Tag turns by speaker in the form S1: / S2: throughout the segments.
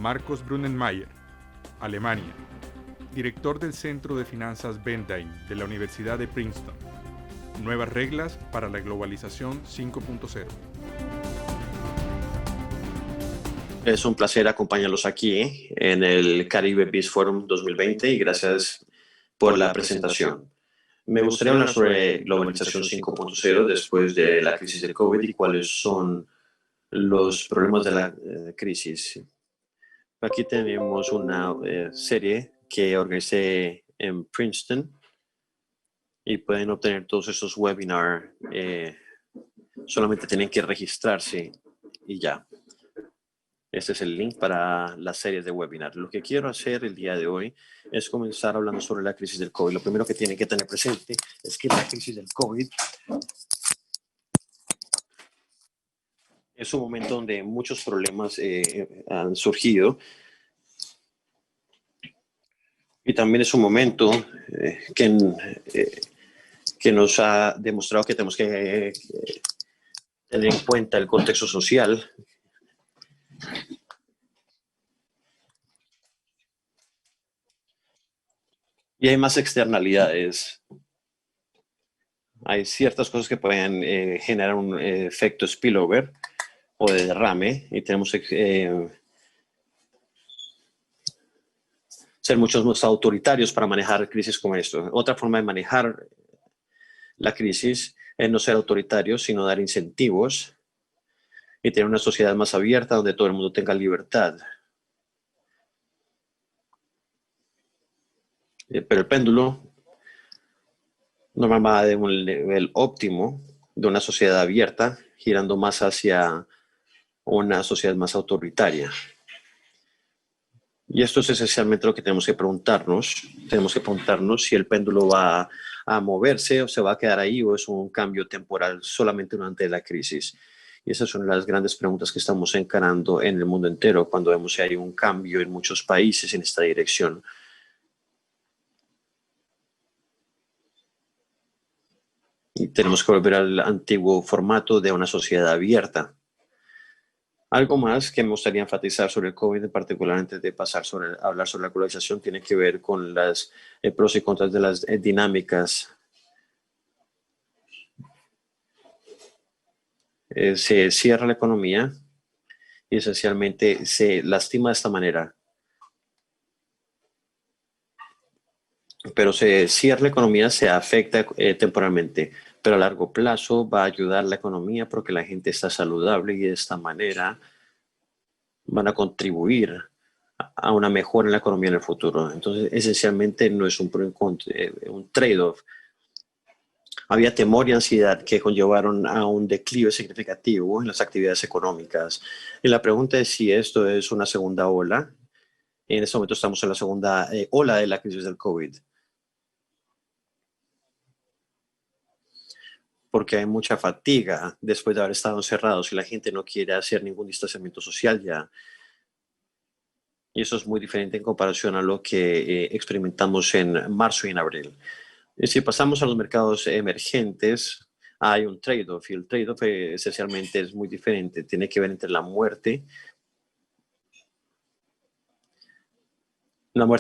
S1: Marcos Brunnenmeier, Alemania, director del Centro de Finanzas Bendain de la Universidad de Princeton. Nuevas reglas para la globalización 5.0.
S2: Es un placer acompañarlos aquí en el Caribe Biz Forum 2020 y gracias por la presentación. Me gustaría hablar sobre globalización 5.0 después de la crisis del COVID y cuáles son los problemas de la crisis. Aquí tenemos una serie que organicé en Princeton y pueden obtener todos estos webinars. Solamente tienen que registrarse y ya. Este es el link para las series de webinar. Lo que quiero hacer el día de hoy es comenzar hablando sobre la crisis del COVID. Lo primero que tienen que tener presente es que la crisis del COVID es un momento donde muchos problemas han surgido. Y también es un momento que nos ha demostrado que tenemos que tener en cuenta el contexto social. Y hay más externalidades. Hay ciertas cosas que pueden generar un efecto spillover o de derrame y tenemos que ser muchos más autoritarios para manejar crisis como esto. Otra forma de manejar la crisis es no ser autoritarios, sino dar incentivos y tener una sociedad más abierta donde todo el mundo tenga libertad. Pero el péndulo normalmente va de un nivel óptimo de una sociedad abierta, girando más hacia una sociedad más autoritaria. Y esto es esencialmente lo que tenemos que preguntarnos. Tenemos que preguntarnos si el péndulo va a moverse o se va a quedar ahí o es un cambio temporal solamente durante la crisis. Y esas son las grandes preguntas que estamos encarando en el mundo entero cuando vemos que hay un cambio en muchos países en esta dirección. Y tenemos que volver al antiguo formato de una sociedad abierta. Algo más que me gustaría enfatizar sobre el COVID, en particular antes de pasar a hablar sobre la globalización, tiene que ver con las pros y contras de las dinámicas. Se cierra la economía y esencialmente se lastima de esta manera. Pero se cierra la economía, se afecta temporalmente, pero a largo plazo va a ayudar la economía porque la gente está saludable y de esta manera van a contribuir a una mejora en la economía en el futuro. Entonces, esencialmente no es un trade-off. Había temor y ansiedad que conllevaron a un declive significativo en las actividades económicas. Y la pregunta es si esto es una segunda ola. En este momento estamos en la segunda ola de la crisis del COVID. Porque hay mucha fatiga después de haber estado encerrados y la gente no quiere hacer ningún distanciamiento social ya. Y eso es muy diferente en comparación a lo que experimentamos en marzo y en abril. Y si pasamos a los mercados emergentes, hay un trade-off y el trade-off esencialmente es muy diferente. Tiene que ver entre la muerte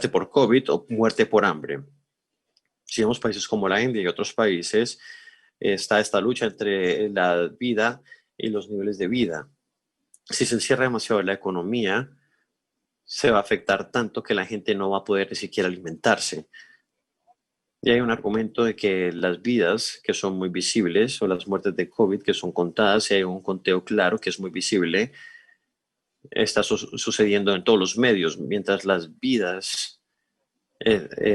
S2: por COVID o muerte por hambre. Si vemos países como la India y otros países, está esta lucha entre la vida y los niveles de vida. Si se encierra demasiado la economía, se va a afectar tanto que la gente no va a poder ni siquiera alimentarse. Y hay un argumento de que las vidas que son muy visibles o las muertes de COVID que son contadas, y hay un conteo claro que es muy visible, está sucediendo en todos los medios, mientras las vidas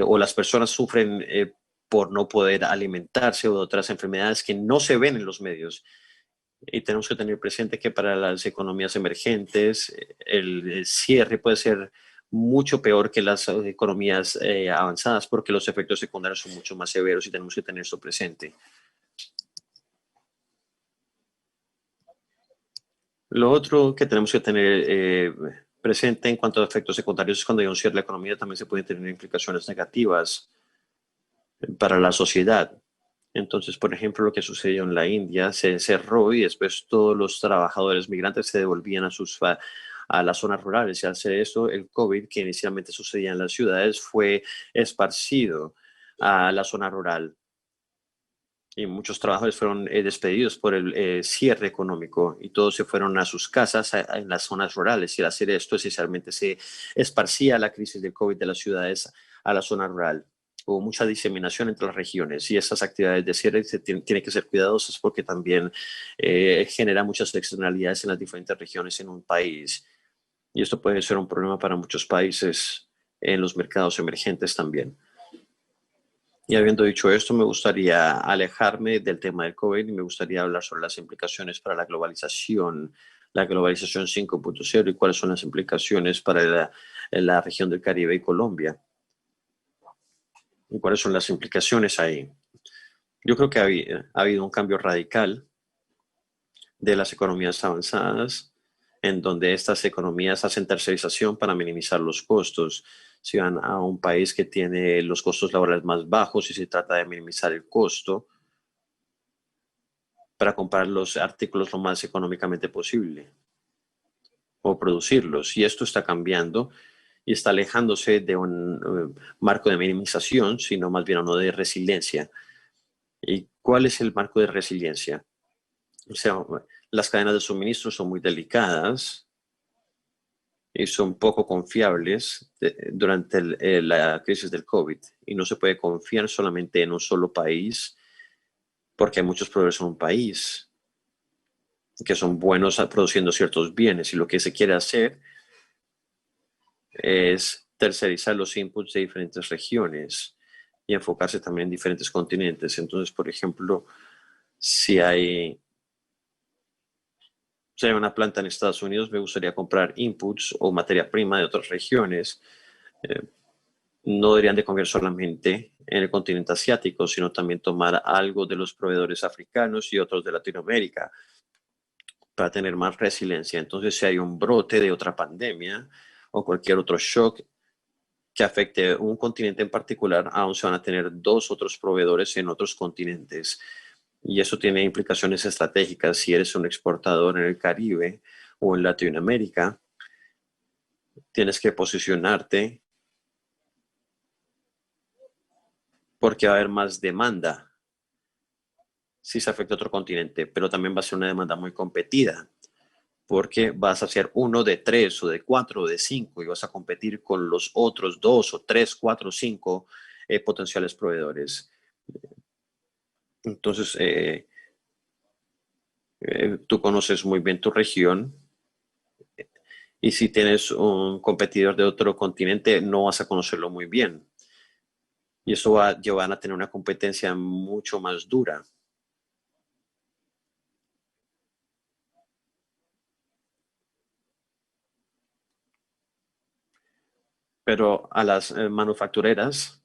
S2: o las personas sufren por no poder alimentarse o de otras enfermedades que no se ven en los medios. Y tenemos que tener presente que para las economías emergentes el cierre puede ser mucho peor que las economías avanzadas porque los efectos secundarios son mucho más severos y tenemos que tener esto presente. Lo otro que tenemos que tener presente en cuanto a efectos secundarios es cuando hay un cierre de la economía también se pueden tener implicaciones negativas para la sociedad. Entonces, por ejemplo, lo que sucedió en la India, se cerró y después todos los trabajadores migrantes se devolvían a a las zonas rurales. Y al hacer esto, el COVID, que inicialmente sucedía en las ciudades, fue esparcido a la zona rural. Y muchos trabajadores fueron despedidos por el cierre económico y todos se fueron a sus casas en las zonas rurales. Y al hacer esto, esencialmente se esparcía la crisis del COVID de las ciudades a la zona rural. Hubo mucha diseminación entre las regiones y esas actividades de cierre tienen que ser cuidadosas porque también genera muchas externalidades en las diferentes regiones en un país. Y esto puede ser un problema para muchos países en los mercados emergentes también. Y habiendo dicho esto, me gustaría alejarme del tema del COVID y me gustaría hablar sobre las implicaciones para la globalización 5.0 y cuáles son las implicaciones para la región del Caribe y Colombia. ¿Y cuáles son las implicaciones ahí? Yo creo que ha habido un cambio radical de las economías avanzadas, en donde estas economías hacen tercerización para minimizar los costos. Si van a un país que tiene los costos laborales más bajos y se trata de minimizar el costo para comprar los artículos lo más económicamente posible o producirlos. Y esto está cambiando y está alejándose de un marco de minimización, sino más bien uno de resiliencia. ¿Y cuál es el marco de resiliencia? O sea, las cadenas de suministro son muy delicadas y son poco confiables durante la crisis del COVID. Y no se puede confiar solamente en un solo país, porque hay muchos proveedores en un país que son buenos produciendo ciertos bienes. Y lo que se quiere hacer es tercerizar los inputs de diferentes regiones y enfocarse también en diferentes continentes. Entonces, por ejemplo, si hay una planta en Estados Unidos, me gustaría comprar inputs o materia prima de otras regiones. No deberían de confiar solamente en el continente asiático, sino también tomar algo de los proveedores africanos y otros de Latinoamérica para tener más resiliencia. Entonces, si hay un brote de otra pandemia o cualquier otro shock que afecte un continente en particular, aún se van a tener dos otros proveedores en otros continentes. Y eso tiene implicaciones estratégicas. Si eres un exportador en el Caribe o en Latinoamérica, tienes que posicionarte porque va a haber más demanda si se afecta a otro continente, pero también va a ser una demanda muy competida porque vas a ser uno de 3 o de 4 o de 5 y vas a competir con los otros 2 o 3, 4 o 5 potenciales proveedores. Entonces, tú conoces muy bien tu región y si tienes un competidor de otro continente no vas a conocerlo muy bien y eso va a llevar a tener una competencia mucho más dura. Pero a las manufactureras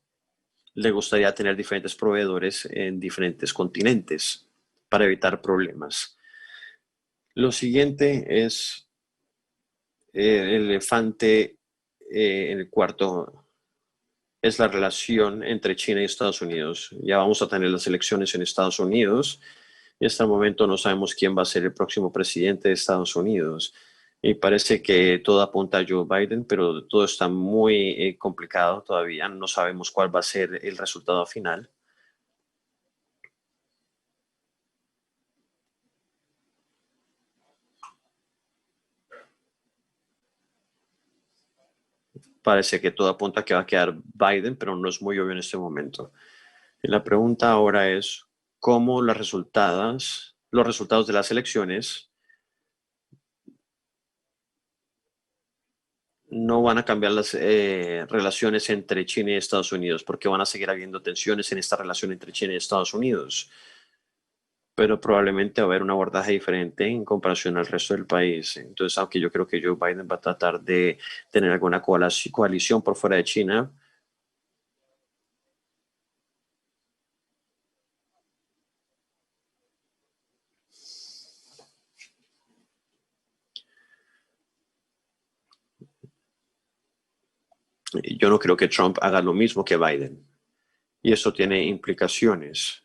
S2: le gustaría tener diferentes proveedores en diferentes continentes para evitar problemas. Lo siguiente es el elefante en el cuarto, es la relación entre China y Estados Unidos. Ya vamos a tener las elecciones en Estados Unidos y hasta el momento no sabemos quién va a ser el próximo presidente de Estados Unidos. Y parece que todo apunta a Joe Biden, pero todo está muy complicado todavía. No sabemos cuál va a ser el resultado final. Parece que todo apunta a que va a quedar Biden, pero no es muy obvio en este momento. Y la pregunta ahora es, ¿cómo los resultados de las elecciones no van a cambiar las relaciones entre China y Estados Unidos? Porque van a seguir habiendo tensiones en esta relación entre China y Estados Unidos. Pero probablemente va a haber un abordaje diferente en comparación al resto del país. Entonces, aunque yo creo que Joe Biden va a tratar de tener alguna coalición por fuera de China, yo no creo que Trump haga lo mismo que Biden. Y eso tiene implicaciones.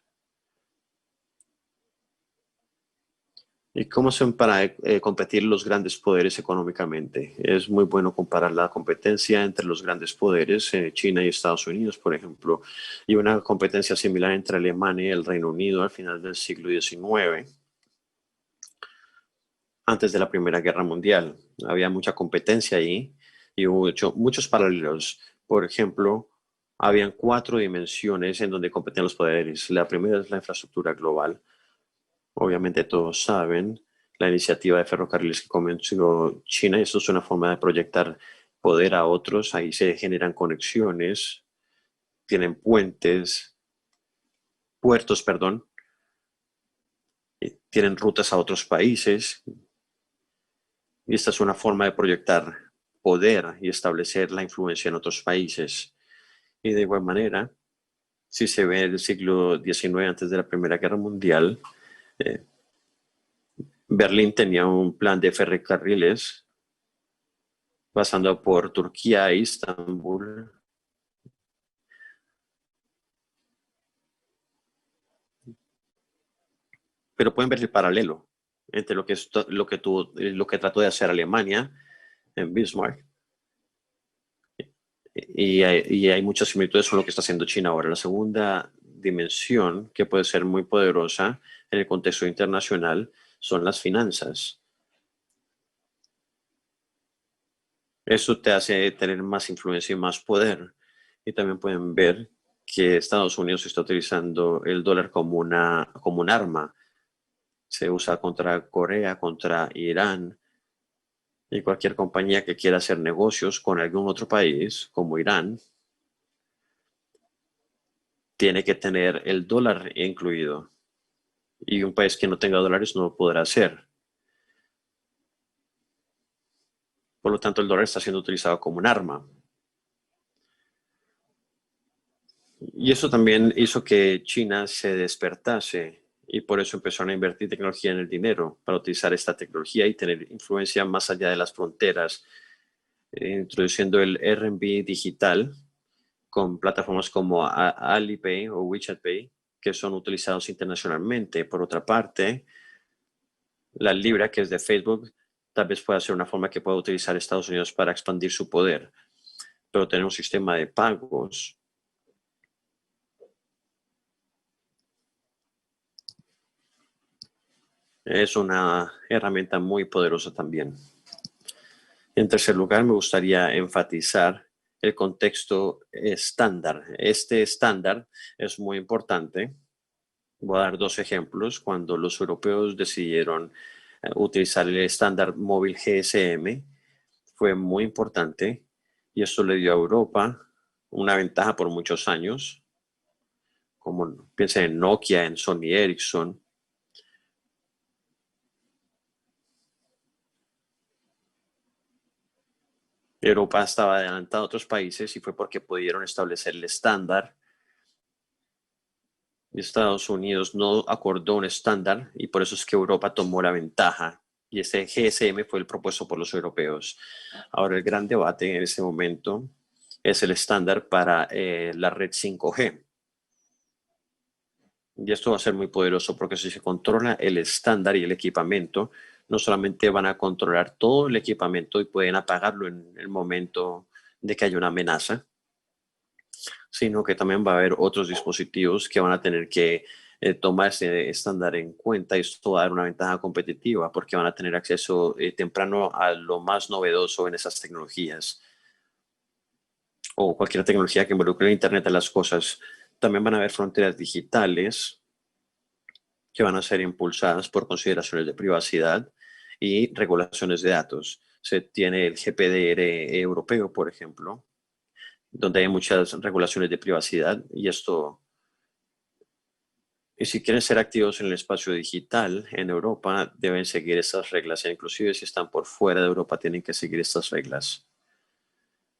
S2: ¿Y cómo son para competir los grandes poderes económicamente? Es muy bueno comparar la competencia entre los grandes poderes, China y Estados Unidos, por ejemplo, y una competencia similar entre Alemania y el Reino Unido al final del siglo XIX, antes de la Primera Guerra Mundial. Había mucha competencia ahí y hubo muchos paralelos. Por ejemplo, habían 4 dimensiones en donde competían los poderes. La primera es la infraestructura global. Obviamente todos saben la iniciativa de ferrocarriles que comenzó China, y esto es una forma de proyectar poder a otros. Ahí se generan conexiones, tienen puertos, perdón, tienen rutas a otros países. Y esta es una forma de proyectar poder y establecer la influencia en otros países. Y de igual manera, si se ve el siglo XIX, antes de la Primera Guerra Mundial, eh, Berlín tenía un plan de ferrocarriles pasando por Turquía e Istambul. Pero pueden ver el paralelo entre lo que trató de hacer Alemania en Bismarck, y hay muchas similitudes con lo que está haciendo China ahora. La segunda dimensión, que puede ser muy poderosa en el contexto internacional, son las finanzas. Eso te hace tener más influencia y más poder. Y también pueden ver que Estados Unidos está utilizando el dólar como un arma. Se usa contra Corea, contra Irán, y cualquier compañía que quiera hacer negocios con algún otro país, como Irán, tiene que tener el dólar incluido. Y un país que no tenga dólares no lo podrá hacer. Por lo tanto, el dólar está siendo utilizado como un arma. Y eso también hizo que China se despertase, y por eso empezaron a invertir tecnología en el dinero, para utilizar esta tecnología y tener influencia más allá de las fronteras, introduciendo el RMB digital con plataformas como Alipay o WeChat Pay, que son utilizados internacionalmente. Por otra parte, la libra, que es de Facebook, tal vez pueda ser una forma que pueda utilizar Estados Unidos para expandir su poder, pero tener un sistema de pagos es una herramienta muy poderosa también. En tercer lugar, me gustaría enfatizar el contexto estándar. Este estándar es muy importante. Voy a dar 2 ejemplos. Cuando los europeos decidieron utilizar el estándar móvil GSM, fue muy importante, y esto le dio a Europa una ventaja por muchos años, como piensen en Nokia, en Sony Ericsson. Europa estaba adelantada a otros países y fue porque pudieron establecer el estándar. Estados Unidos no acordó un estándar, y por eso es que Europa tomó la ventaja, y este GSM fue el propuesto por los europeos. Ahora el gran debate en este momento es el estándar para la red 5G. Y esto va a ser muy poderoso, porque si se controla el estándar y el equipamiento, no solamente van a controlar todo el equipamiento y pueden apagarlo en el momento de que haya una amenaza, sino que también va a haber otros dispositivos que van a tener que tomar ese estándar en cuenta, y esto va a dar una ventaja competitiva, porque van a tener acceso temprano a lo más novedoso en esas tecnologías, o cualquier tecnología que involucre el Internet de las cosas. También van a haber fronteras digitales que van a ser impulsadas por consideraciones de privacidad y regulaciones de datos. Se tiene el GPDR europeo, por ejemplo, donde hay muchas regulaciones de privacidad, y si quieren ser activos en el espacio digital en Europa, deben seguir estas reglas, e inclusive si están por fuera de Europa tienen que seguir estas reglas.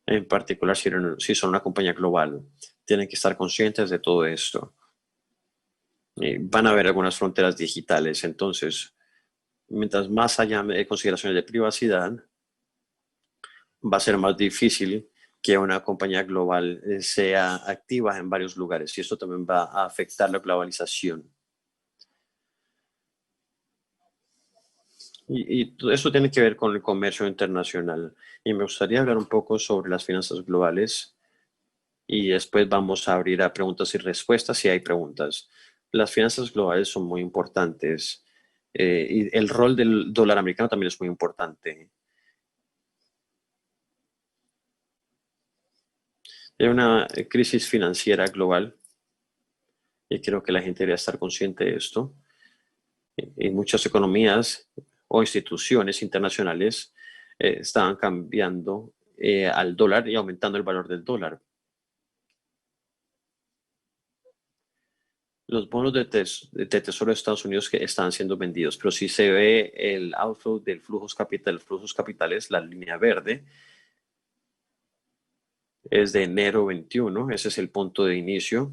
S2: En particular, si son una compañía global, tienen que estar conscientes de todo esto. Y van a haber algunas fronteras digitales, entonces, mientras más haya consideraciones de privacidad, va a ser más difícil que una compañía global sea activa en varios lugares, y esto también va a afectar la globalización. Y todo eso tiene que ver con el comercio internacional. Y me gustaría hablar un poco sobre las finanzas globales y después vamos a abrir a preguntas y respuestas si hay preguntas. Las finanzas globales son muy importantes y el rol del dólar americano también es muy importante. Hay una crisis financiera global y creo que la gente debería estar consciente de esto. En muchas economías o instituciones internacionales estaban cambiando al dólar y aumentando el valor del dólar. Los bonos de Tesoro de Estados Unidos que están siendo vendidos, pero si se ve el outflow del flujos capitales, la línea verde es de enero 21, ese es el punto de inicio,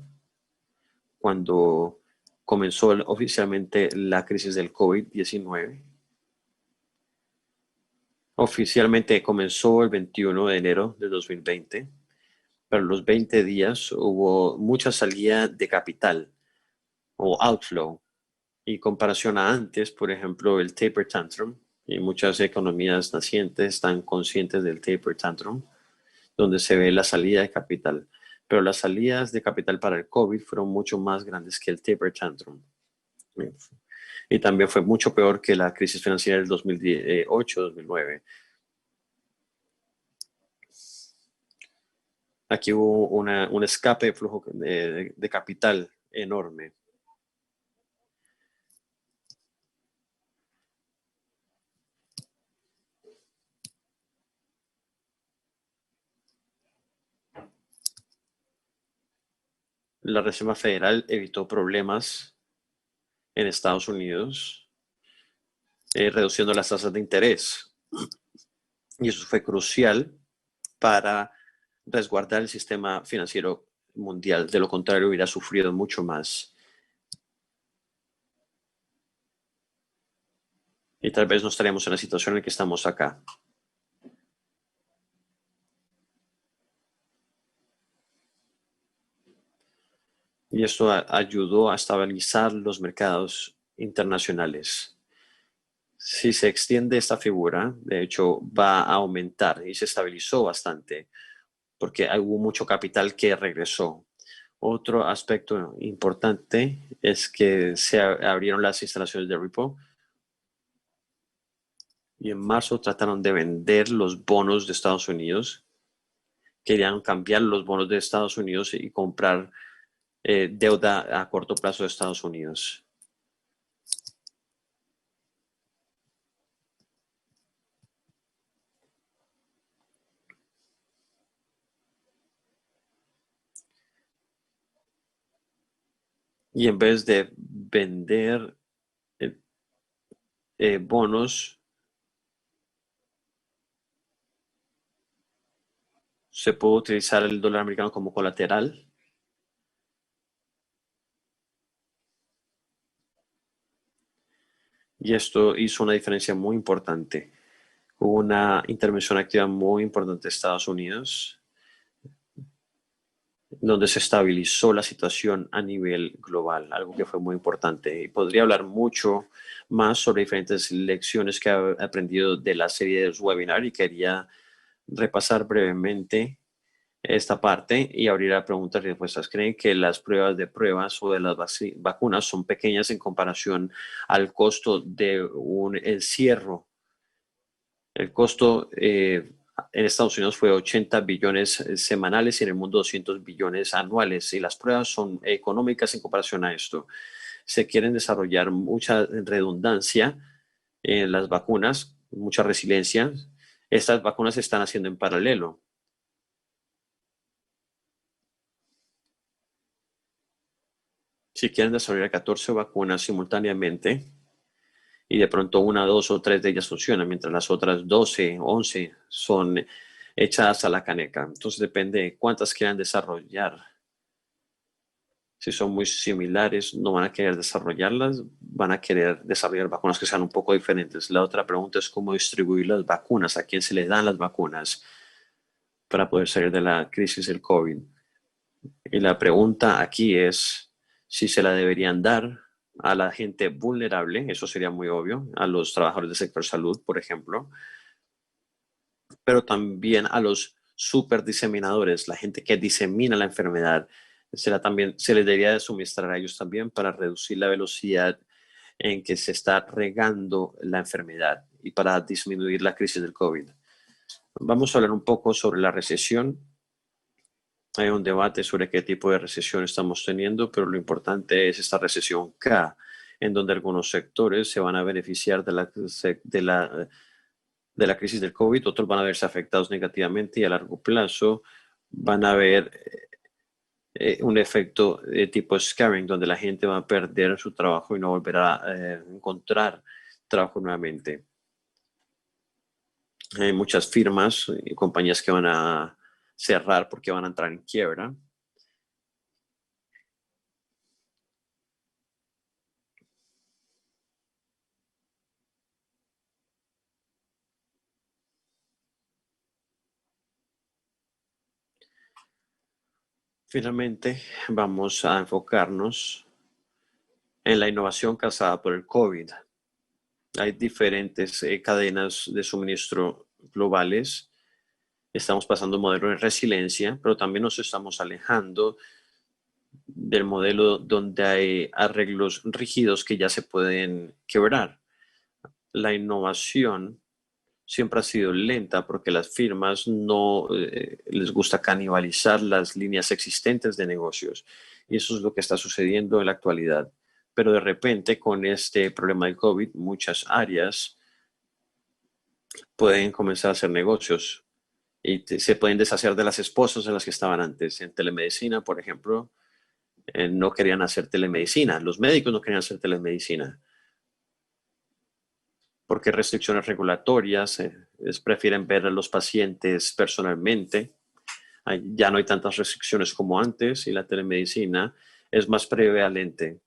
S2: cuando comenzó oficialmente la crisis del COVID-19. Oficialmente comenzó el 21 de enero de 2020, pero los 20 días hubo mucha salida de capital o outflow. Y comparación a antes, por ejemplo, el taper tantrum, y muchas economías nacientes están conscientes del taper tantrum, donde se ve la salida de capital. Pero las salidas de capital para el COVID fueron mucho más grandes que el taper tantrum. Y también fue mucho peor que la crisis financiera del 2008-2009. Aquí hubo un escape de flujo de capital enorme. La Reserva Federal evitó problemas en Estados Unidos, reduciendo las tasas de interés. Y eso fue crucial para resguardar el sistema financiero mundial. De lo contrario, hubiera sufrido mucho más. Y tal vez no estaríamos en la situación en la que estamos acá. Y esto ayudó a estabilizar los mercados internacionales. Si se extiende esta figura, de hecho, va a aumentar y se estabilizó bastante porque hubo mucho capital que regresó. Otro aspecto importante es que se abrieron las instalaciones de repo y en marzo trataron de vender los bonos de Estados Unidos. Querían cambiar los bonos de Estados Unidos y comprar deuda a corto plazo de Estados Unidos. Y en vez de vender bonos, se puede utilizar el dólar americano como colateral. Y esto hizo una diferencia muy importante. Hubo una intervención activa muy importante de Estados Unidos, donde se estabilizó la situación a nivel global, algo que fue muy importante. Y podría hablar mucho más sobre diferentes lecciones que he aprendido de la serie de los webinars y quería repasar brevemente esta parte y abrir a preguntas y respuestas. ¿Creen que las pruebas o de las vacunas son pequeñas en comparación al costo de un encierro? El costo en Estados Unidos fue 80 billones semanales y en el mundo 200 billones anuales. Y las pruebas son económicas en comparación a esto. Se quieren desarrollar mucha redundancia en las vacunas, mucha resiliencia. Estas vacunas se están haciendo en paralelo. Si quieren desarrollar 14 vacunas simultáneamente y de pronto una, dos o tres de ellas funcionan, mientras las otras 12, 11 son echadas a la caneca. Entonces depende de cuántas quieran desarrollar. Si son muy similares, no van a querer desarrollarlas, van a querer desarrollar vacunas que sean un poco diferentes. La otra pregunta es cómo distribuir las vacunas, a quién se le dan las vacunas para poder salir de la crisis del COVID. Y la pregunta aquí es si se la deberían dar a la gente vulnerable, eso sería muy obvio, a los trabajadores del sector salud, por ejemplo, pero también a los super diseminadores, la gente que disemina la enfermedad, se les debería de suministrar a ellos también para reducir la velocidad en que se está regando la enfermedad y para disminuir la crisis del COVID. Vamos a hablar un poco sobre la recesión. Hay un debate sobre qué tipo de recesión estamos teniendo, pero lo importante es esta recesión K, en donde algunos sectores se van a beneficiar de la crisis del COVID, otros van a verse afectados negativamente y a largo plazo van a ver un efecto de tipo scaring, donde la gente va a perder su trabajo y no volverá a encontrar trabajo nuevamente. Hay muchas firmas y compañías que van a cerrar porque van a entrar en quiebra. Finalmente, vamos a enfocarnos en la innovación causada por el COVID. Hay diferentes cadenas de suministro globales. Estamos pasando un modelo de resiliencia, pero también nos estamos alejando del modelo donde hay arreglos rígidos que ya se pueden quebrar. La innovación siempre ha sido lenta porque las firmas no les gusta canibalizar las líneas existentes de negocios. Y eso es lo que está sucediendo en la actualidad. Pero de repente, con este problema del COVID, muchas áreas pueden comenzar a hacer negocios y se pueden deshacer de las esposas de las que estaban antes. En telemedicina, por ejemplo, no querían hacer telemedicina. Los médicos no querían hacer telemedicina porque restricciones regulatorias, prefieren ver a los pacientes personalmente. Ya no hay tantas restricciones como antes y la telemedicina es más prevalente.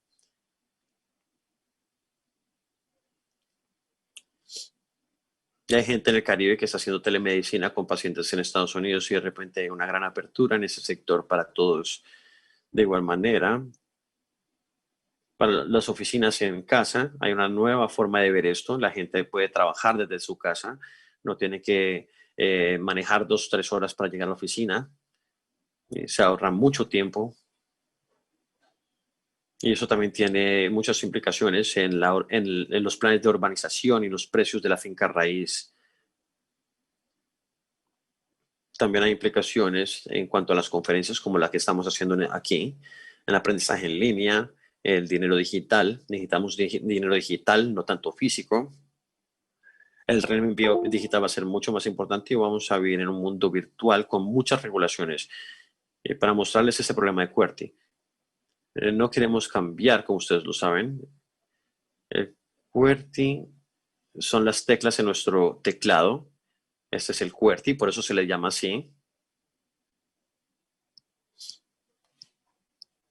S2: Y hay gente en el Caribe que está haciendo telemedicina con pacientes en Estados Unidos y de repente hay una gran apertura en ese sector para todos. De igual manera, para las oficinas en casa, hay una nueva forma de ver esto. La gente puede trabajar desde su casa, no tiene que manejar 2 o 3 horas para llegar a la oficina. Se ahorra mucho tiempo. Y eso también tiene muchas implicaciones en los planes de urbanización y los precios de la finca raíz. También hay implicaciones en cuanto a las conferencias como la que estamos haciendo aquí, el aprendizaje en línea, el dinero digital. Necesitamos dinero digital, no tanto físico. El renminbi digital va a ser mucho más importante y vamos a vivir en un mundo virtual con muchas regulaciones. Para mostrarles ese problema de QWERTY. No queremos cambiar, como ustedes lo saben. El QWERTY son las teclas en nuestro teclado. Este es el QWERTY, por eso se le llama así.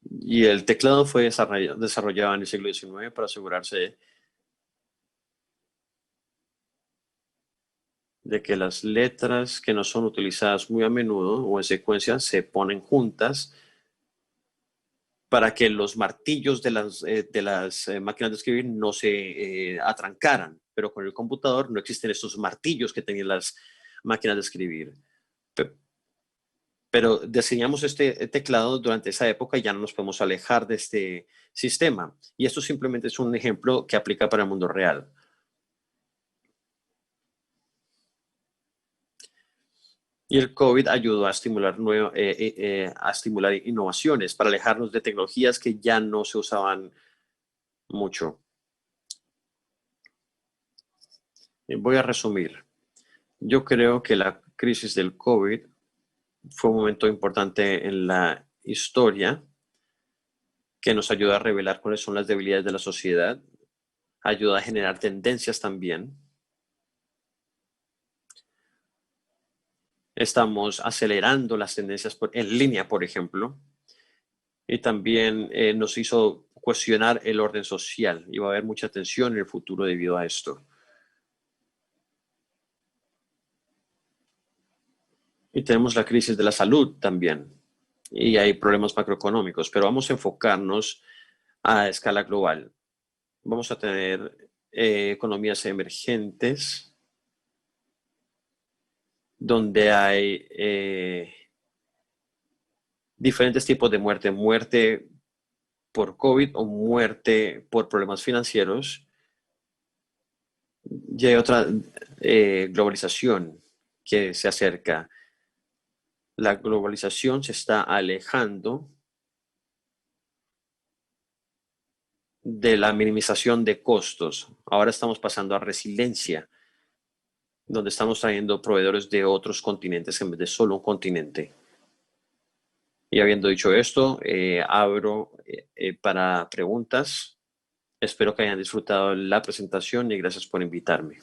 S2: Y el teclado fue desarrollado en el siglo XIX para asegurarse de que las letras que no son utilizadas muy a menudo o en secuencia se ponen juntas para que los martillos de las máquinas de escribir no se atrancaran. Pero con el computador no existen estos martillos que tenían las máquinas de escribir. Pero diseñamos este teclado durante esa época y ya no nos podemos alejar de este sistema. Y esto simplemente es un ejemplo que aplica para el mundo real. Y el COVID ayudó a estimular innovaciones para alejarnos de tecnologías que ya no se usaban mucho. Voy a resumir. Yo creo que la crisis del COVID fue un momento importante en la historia que nos ayuda a revelar cuáles son las debilidades de la sociedad, ayuda a generar tendencias también. Estamos acelerando las tendencias en línea, por ejemplo, y también nos hizo cuestionar el orden social y va a haber mucha tensión en el futuro debido a esto. Y tenemos la crisis de la salud también, y hay problemas macroeconómicos, pero vamos a enfocarnos a escala global. vamos a tener economías emergentes donde hay diferentes tipos de muerte, muerte por COVID o muerte por problemas financieros. Y hay otra globalización que se acerca. La globalización se está alejando de la minimización de costos. Ahora estamos pasando a resiliencia, donde estamos trayendo proveedores de otros continentes en vez de solo un continente. Y habiendo dicho esto, abro para preguntas. Espero que hayan disfrutado la presentación y gracias por invitarme.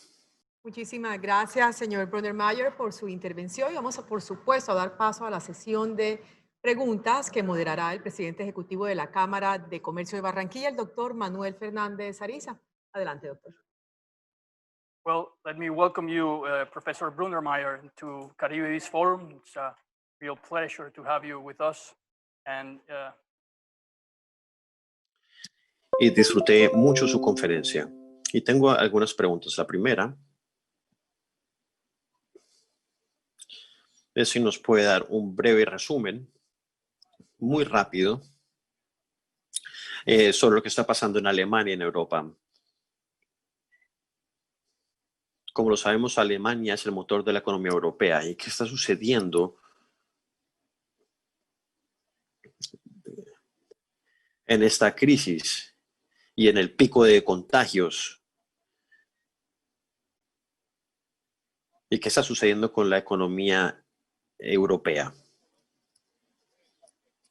S3: Muchísimas gracias, señor Brunnermeier, por su intervención. Y vamos, por supuesto, a dar paso a la sesión de preguntas que moderará el presidente ejecutivo de la Cámara de Comercio de Barranquilla, el doctor Manuel Fernández Ariza. Adelante, doctor.
S4: Well, let me welcome you, Professor Brunnermeier, to Caribe Biz Forum. It's a real pleasure to have you with us. And
S2: Y disfruté mucho su conferencia. Y tengo algunas preguntas. La primera es si nos puede dar un breve resumen, muy rápido, sobre lo que está pasando en Alemania y en Europa. Como lo sabemos, Alemania es el motor de la economía europea. ¿Y qué está sucediendo en esta crisis y en el pico de contagios? ¿Y qué está sucediendo con la economía europea?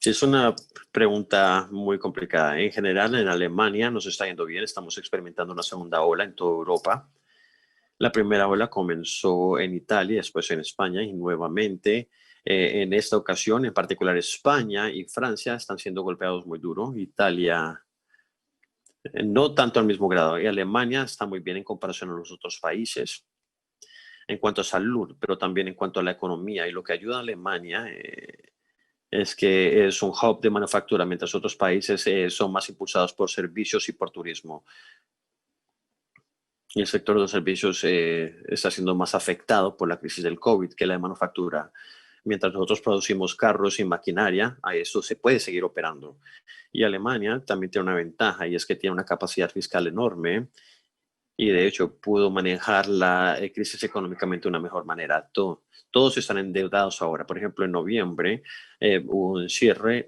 S2: Es una pregunta muy complicada. En general, en Alemania nos está yendo bien. Estamos experimentando una segunda ola en toda Europa. La primera ola comenzó en Italia, después en España y nuevamente en esta ocasión, en particular España y Francia están siendo golpeados muy duro. Italia no tanto al mismo grado y Alemania está muy bien en comparación a los otros países en cuanto a salud, pero también en cuanto a la economía. Y lo que ayuda a Alemania es que es un hub de manufactura, mientras otros países son más impulsados por servicios y por turismo. Y el sector de los servicios está siendo más afectado por la crisis del COVID que la de manufactura. Mientras nosotros producimos carros y maquinaria, a eso se puede seguir operando. Y Alemania también tiene una ventaja y es que tiene una capacidad fiscal enorme y de hecho pudo manejar la crisis económicamente de una mejor manera. Todos están endeudados ahora. Por ejemplo, en noviembre hubo un cierre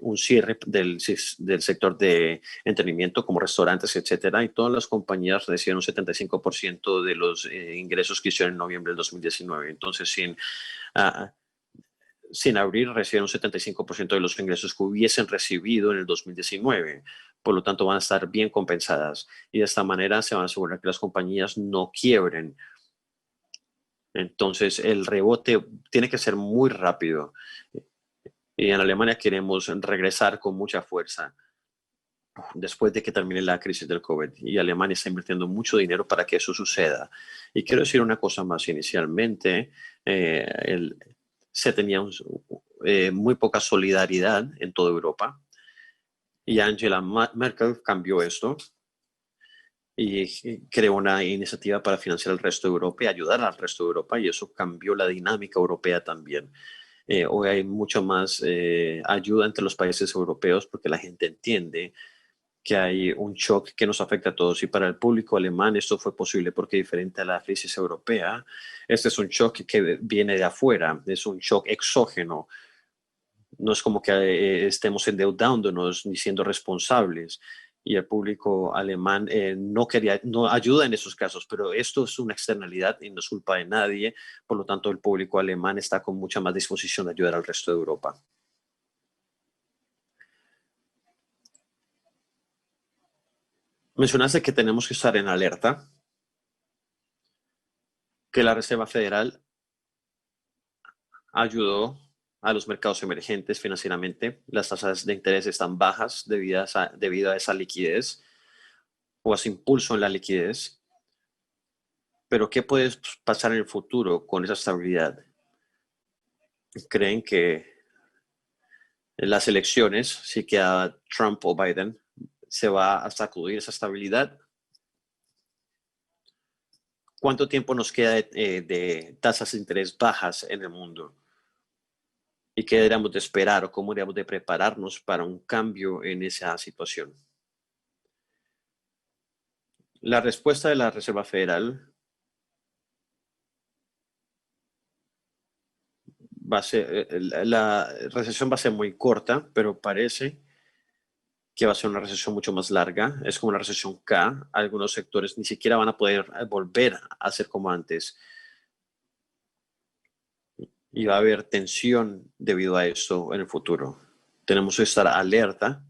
S2: del sector de entretenimiento como restaurantes, etcétera, y todas las compañías recibieron un 75% de los ingresos que hicieron en noviembre del 2019. Entonces, sin abrir, recibieron un 75% de los ingresos que hubiesen recibido en el 2019. Por lo tanto, van a estar bien compensadas y de esta manera se van a asegurar que las compañías no quiebren. Entonces, el rebote tiene que ser muy rápido. Y en Alemania queremos regresar con mucha fuerza después de que termine la crisis del COVID. Y Alemania está invirtiendo mucho dinero para que eso suceda. Y quiero decir una cosa más. Inicialmente, se tenía muy poca solidaridad en toda Europa. Y Angela Merkel cambió esto y creó una iniciativa para financiar al resto de Europa y ayudar al resto de Europa, y eso cambió la dinámica europea también. Hoy hay mucho más ayuda entre los países europeos porque la gente entiende que hay un shock que nos afecta a todos, y para el público alemán esto fue posible porque, diferente a la crisis europea, este es un shock que viene de afuera, es un shock exógeno. No es como que estemos endeudándonos ni siendo responsables, y el público alemán no ayuda en esos casos, pero esto es una externalidad y no es culpa de nadie. Por lo tanto, el público alemán está con mucha más disposición de ayudar al resto de Europa. Mencionaste que tenemos que estar en alerta, que la Reserva Federal ayudó a los mercados emergentes financieramente. Las tasas de interés están bajas debido a esa liquidez o a ese impulso en la liquidez. Pero ¿qué puede pasar en el futuro con esa estabilidad? ¿Creen que en las elecciones, si queda Trump o Biden, se va a sacudir esa estabilidad? ¿Cuánto tiempo nos queda de tasas de interés bajas en el mundo? ¿Y qué deberíamos de esperar o cómo deberíamos de prepararnos para un cambio en esa situación? La respuesta de la Reserva Federal va a ser, la recesión va a ser muy corta, pero parece que va a ser una recesión mucho más larga. Es como una recesión K. Algunos sectores ni siquiera van a poder volver a ser como antes. Y va a haber tensión debido a esto en el futuro. Tenemos que estar alerta.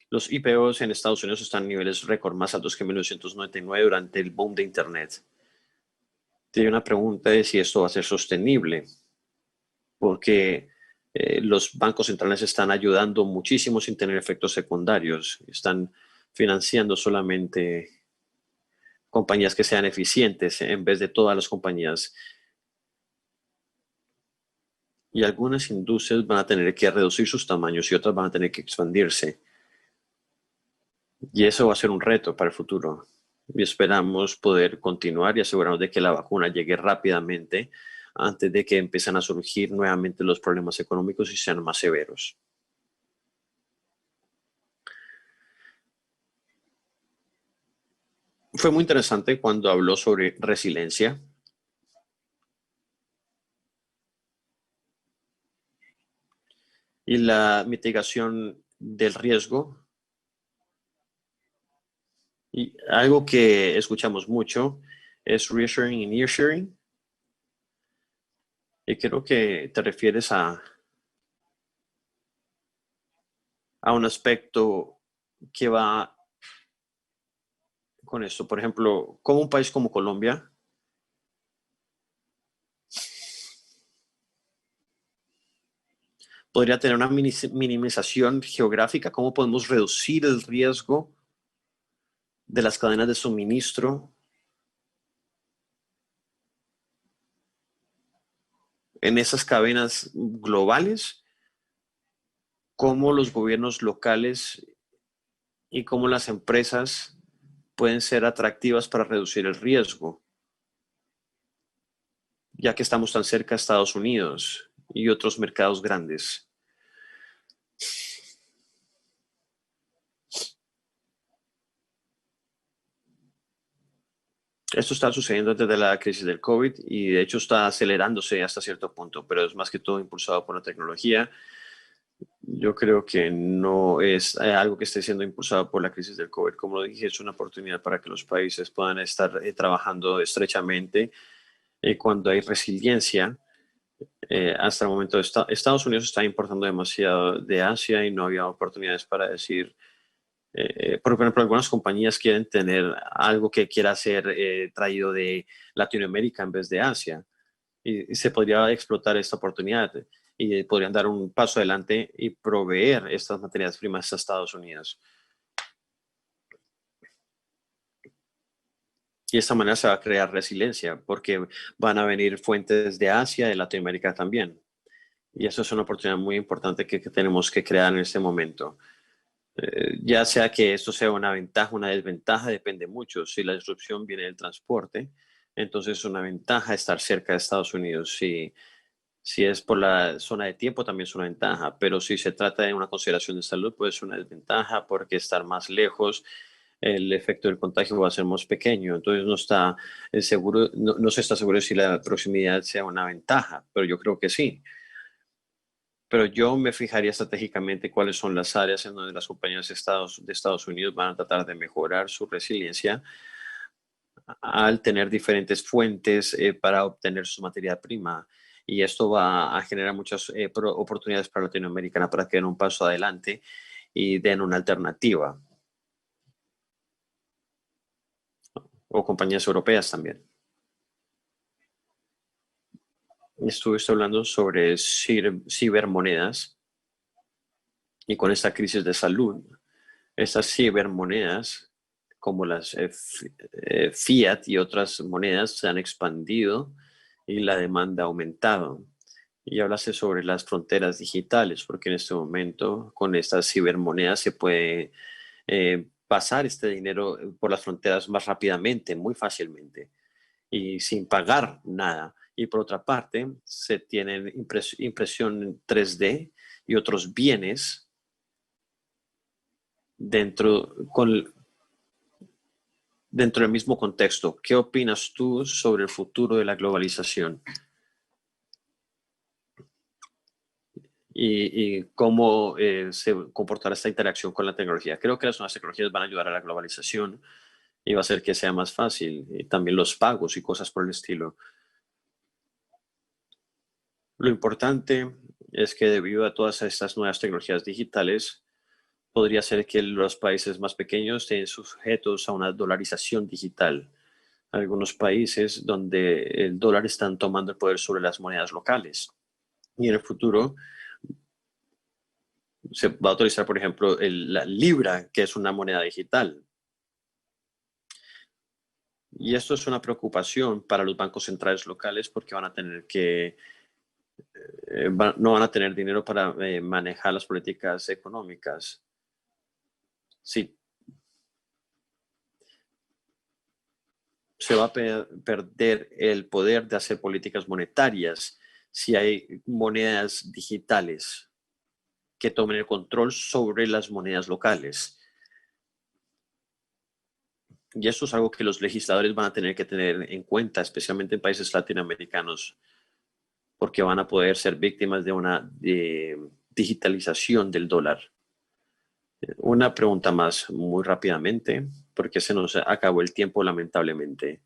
S2: Los IPOs en Estados Unidos están a niveles récord más altos que en 1999 durante el boom de Internet. Tiene una pregunta de si esto va a ser sostenible, porque los bancos centrales están ayudando muchísimo sin tener efectos secundarios. Están financiando solamente compañías que sean eficientes en vez de todas las compañías. Y algunas industrias van a tener que reducir sus tamaños y otras van a tener que expandirse. Y eso va a ser un reto para el futuro. Y esperamos poder continuar y asegurarnos de que la vacuna llegue rápidamente antes de que empiecen a surgir nuevamente los problemas económicos y sean más severos. Fue muy interesante cuando habló sobre resiliencia. Y la mitigación del riesgo. Y algo que escuchamos mucho es reassuring y nearshoring. Y creo que te refieres a un aspecto que va con esto. Por ejemplo, como un país como Colombia podría tener una minimización geográfica, cómo podemos reducir el riesgo de las cadenas de suministro en esas cadenas globales, cómo los gobiernos locales y cómo las empresas pueden ser atractivas para reducir el riesgo, ya que estamos tan cerca de Estados Unidos y otros mercados grandes. Esto está sucediendo desde la crisis del COVID y de hecho está acelerándose hasta cierto punto, pero es más que todo impulsado por la tecnología. Yo creo que no es algo que esté siendo impulsado por la crisis del COVID. Como lo dije, es una oportunidad para que los países puedan estar trabajando estrechamente cuando hay resiliencia. Hasta el momento Estados Unidos está importando demasiado de Asia y no había oportunidades para decir, por ejemplo, algunas compañías quieren tener algo que quiera ser traído de Latinoamérica en vez de Asia y se podría explotar esta oportunidad y podrían dar un paso adelante y proveer estas materias primas a Estados Unidos. Y de esta manera se va a crear resiliencia porque van a venir fuentes de Asia y de Latinoamérica también. Y eso es una oportunidad muy importante que tenemos que crear en este momento. Ya sea que esto sea una ventaja, una desventaja, depende mucho. Si la disrupción viene del transporte, entonces es una ventaja estar cerca de Estados Unidos. Si es por la zona de tiempo, también es una ventaja. Pero si se trata de una consideración de salud, puede ser una desventaja porque estar más lejos, el efecto del contagio va a ser más pequeño. Entonces no está seguro, no se está seguro si la proximidad sea una ventaja, pero yo creo que sí. Pero yo me fijaría estratégicamente cuáles son las áreas en donde las compañías de Estados Unidos van a tratar de mejorar su resiliencia al tener diferentes fuentes para obtener su materia prima. Y esto va a generar muchas oportunidades para Latinoamérica para que den un paso adelante y den una alternativa. O compañías europeas también. Estuve hablando sobre cibermonedas y con esta crisis de salud, estas cibermonedas como las fiat y otras monedas se han expandido y la demanda ha aumentado. y hablase sobre las fronteras digitales, porque en este momento con estas cibermonedas se puede pasar este dinero por las fronteras más rápidamente, muy fácilmente y sin pagar nada. Y por otra parte, se tienen impresión 3D y otros bienes dentro del mismo contexto. ¿Qué opinas tú sobre el futuro de la globalización? Y cómo se comportará esta interacción con la tecnología. Creo que las nuevas tecnologías van a ayudar a la globalización y va a hacer que sea más fácil. Y también los pagos y cosas por el estilo. Lo importante es que debido a todas estas nuevas tecnologías digitales, podría ser que los países más pequeños estén sujetos a una dolarización digital. Algunos países donde el dólar están tomando el poder sobre las monedas locales. Y en el futuro se va a utilizar, por ejemplo, la libra, que es una moneda digital. Y esto es una preocupación para los bancos centrales locales porque van a tener que, no van a tener dinero para manejar las políticas económicas. Sí, se va a perder el poder de hacer políticas monetarias si hay monedas digitales que tomen el control sobre las monedas locales. Y eso es algo que los legisladores van a tener que tener en cuenta, especialmente en países latinoamericanos, porque van a poder ser víctimas de una digitalización del dólar. Una pregunta más muy rápidamente, porque se nos acabó el tiempo lamentablemente.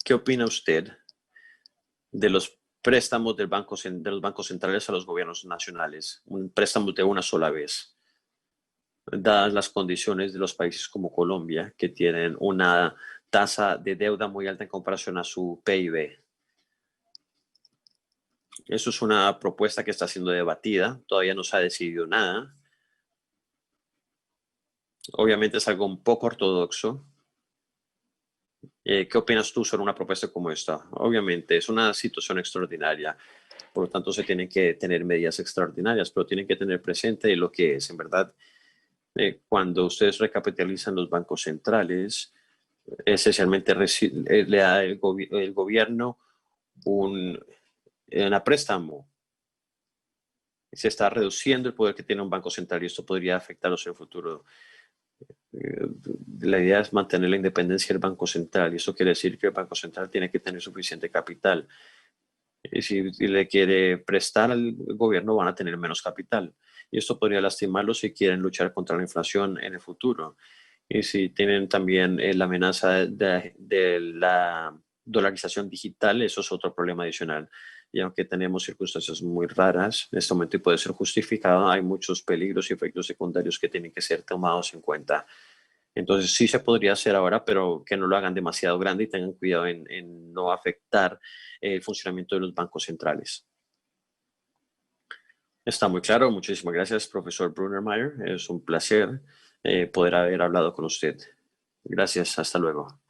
S2: ¿Qué opina usted de los préstamos de los bancos centrales a los gobiernos nacionales? Un préstamo de una sola vez, dadas las condiciones de los países como Colombia, que tienen una tasa de deuda muy alta en comparación a su PIB. Eso es una propuesta que está siendo debatida, todavía no se ha decidido nada. Obviamente es algo un poco ortodoxo. ¿Qué opinas tú sobre una propuesta como esta? Obviamente es una situación extraordinaria, por lo tanto se tienen que tener medidas extraordinarias, pero tienen que tener presente lo que es, en verdad, cuando ustedes recapitalizan los bancos centrales, esencialmente le da el gobierno un préstamo. Se está reduciendo el poder que tiene un banco central y esto podría afectarlos en el futuro. La idea es mantener la independencia del Banco Central y eso quiere decir que el Banco Central tiene que tener suficiente capital. Y si le quiere prestar al gobierno van a tener menos capital y esto podría lastimarlos si quieren luchar contra la inflación en el futuro. Y si tienen también la amenaza de la dolarización digital, eso es otro problema adicional. Y aunque tenemos circunstancias muy raras en este momento y puede ser justificado, hay muchos peligros y efectos secundarios que tienen que ser tomados en cuenta. Entonces sí se podría hacer ahora, pero que no lo hagan demasiado grande y tengan cuidado en no afectar el funcionamiento de los bancos centrales. Está muy claro. Muchísimas gracias, profesor Brunnermeier. Es un placer poder haber hablado con usted. Gracias. Hasta luego.